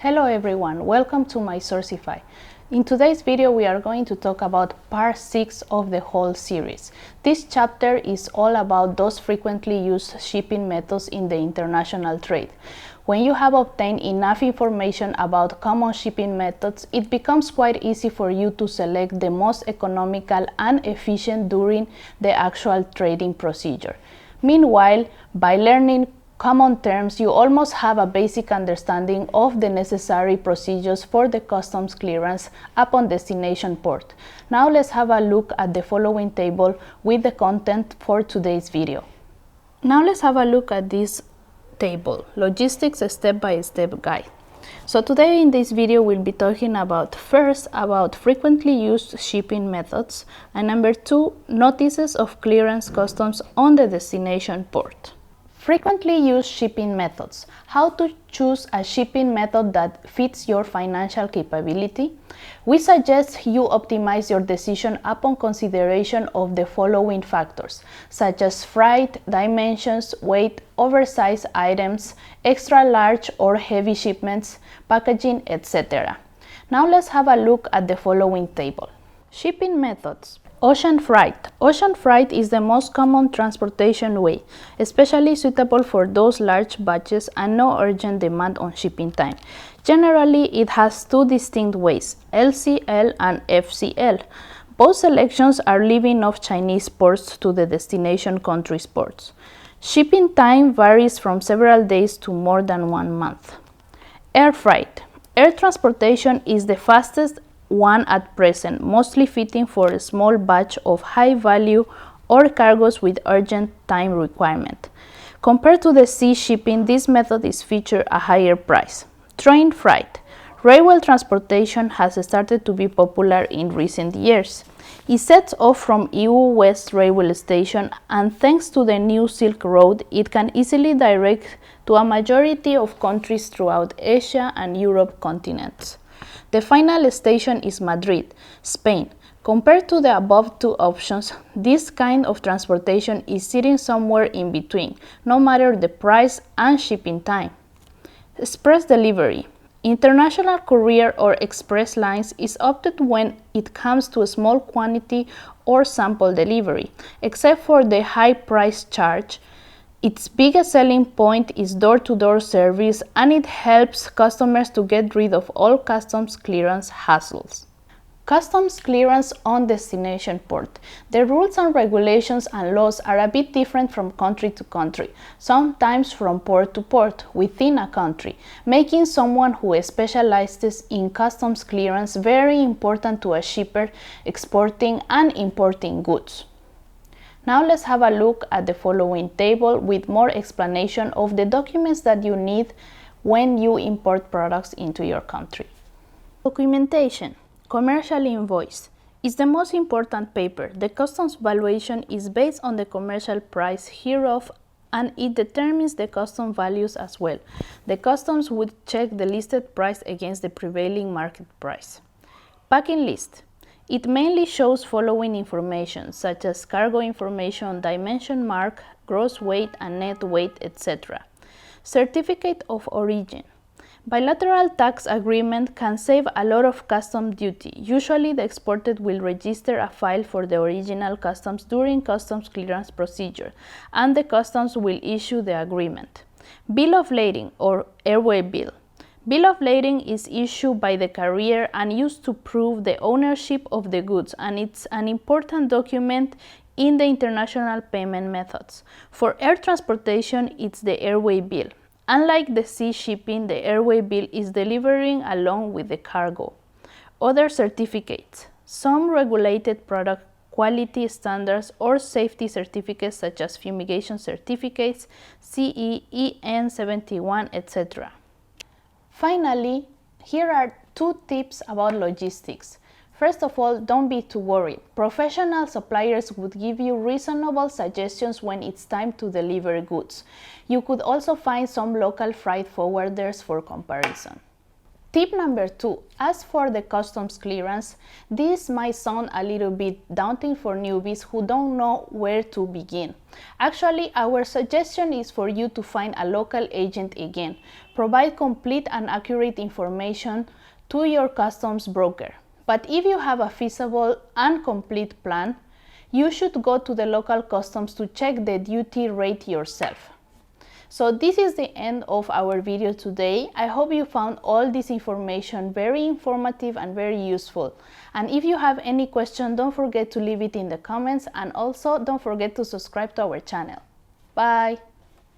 Hello everyone, welcome to my Sourcify. In today's video we are going to talk about part 6 of the whole series. This chapter is all about those frequently used shipping methods in the international trade. When you have obtained enough information about common shipping methods, it becomes quite easy for you to select the most economical and efficient during the actual trading procedure. Meanwhile, by learning common terms, you almost have a basic understanding of the necessary procedures for the customs clearance upon destination port. Now let's have a look at the following table with the content for today's video. Now let's have a look at this table, Logistics Step-by-Step Guide. So today in this video we'll be talking about frequently used shipping methods, and number 2, notices of clearance customs on the destination port. Frequently used shipping methods. How to choose a shipping method that fits your financial capability? We suggest you optimize your decision upon consideration of the following factors, such as freight, dimensions, weight, oversized items, extra large or heavy shipments, packaging, etc. Now let's have a look at the following table. Shipping methods. Ocean freight. Ocean freight is the most common transportation way, especially suitable for those large batches and no urgent demand on shipping time. Generally, it has two distinct ways, LCL and FCL. Both selections are leaving off Chinese ports to the destination country's ports. Shipping time varies from several days to more than 1 month. Air freight. Air transportation is the fastest one at present, mostly fitting for a small batch of high value or cargoes with urgent time requirement. Compared to the sea shipping, this method is featured a higher price. Train freight. Railway transportation has started to be popular in recent years. It sets off from EU West Railway Station, and thanks to the new Silk Road, it can easily direct to a majority of countries throughout Asia and Europe continents. The final station is Madrid, Spain. Compared to the above two options, this kind of transportation is sitting somewhere in between, no matter the price and shipping time. Express delivery. International courier or express lines is opted when it comes to a small quantity or sample delivery. Except for the high price charge, its biggest selling point is door-to-door service, and it helps customers to get rid of all customs clearance hassles. Customs clearance on destination port. The rules and regulations and laws are a bit different from country to country, sometimes from port to port within a country, making someone who specializes in customs clearance very important to a shipper exporting and importing goods. Now let's have a look at the following table with more explanation of the documents that you need when you import products into your country. Documentation. Commercial invoice is the most important paper. The customs valuation is based on the commercial price hereof, and it determines the custom values as well. The customs would check the listed price against the prevailing market price. Packing list. It mainly shows following information, such as cargo information, dimension mark, gross weight and net weight, etc. Certificate of origin. Bilateral tax agreement can save a lot of custom duty. Usually the exporter will register a file for the original customs during customs clearance procedure, and the customs will issue the agreement. Bill of lading or airway bill. Bill of lading is issued by the carrier and used to prove the ownership of the goods, and it's an important document in the international payment methods. For air transportation, it's the airway bill. Unlike the sea shipping, the airway bill is delivering along with the cargo. Other certificates. Some regulated product quality standards or safety certificates such as fumigation certificates, CE, EN 71, etc. Finally, here are 2 tips about logistics. First of all, don't be too worried. Professional suppliers would give you reasonable suggestions when it's time to deliver goods. You could also find some local freight forwarders for comparison. Tip number 2, as for the customs clearance, this might sound a little bit daunting for newbies who don't know where to begin. Actually, our suggestion is for you to find a local agent again. Provide complete and accurate information to your customs broker. But if you have a feasible and complete plan, you should go to the local customs to check the duty rate yourself. So this is the end of our video today. I hope you found all this information very informative and very useful. And if you have any question, don't forget to leave it in the comments, and also don't forget to subscribe to our channel. Bye!